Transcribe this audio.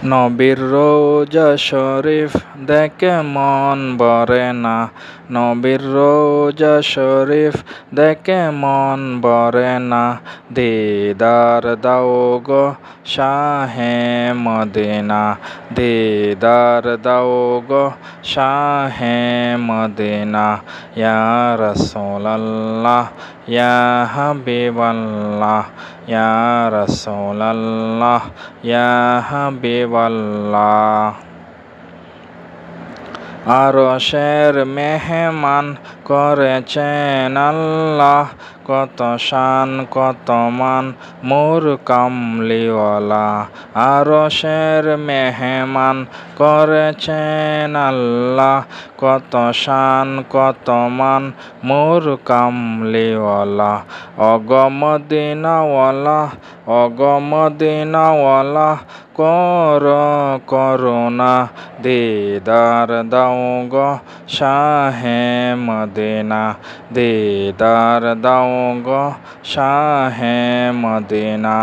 নবীর রোজা শরীফ দেখে মন ভরে না। নবীর রোজা শরীফ দেখে মন ভরে না। দিদার দাও গো শাহে মদিনা। দিদার দাও গো শাহে মদিনা। ইয়া রাসূলাল্লাহ ইয়া হাবিবাল্লাহ ইয়া রাসূলাল্লাহ ইয়া হাবিবাল্লাহ। আরশের মেহমান করেছেন আল্লাহ, কত শান কত মান মোর কামলিওয়ালা। আরশের মেহমান করেছেন আল্লাহ, কত শান কত মান মোর কামলিওয়ালা। অগ মদিনাওয়ালা অগ মদিনাওয়ালা কর করুণা। দিদার দাও গো শাহে মদিনা। দিদার দাও গো শাহে মদিনা।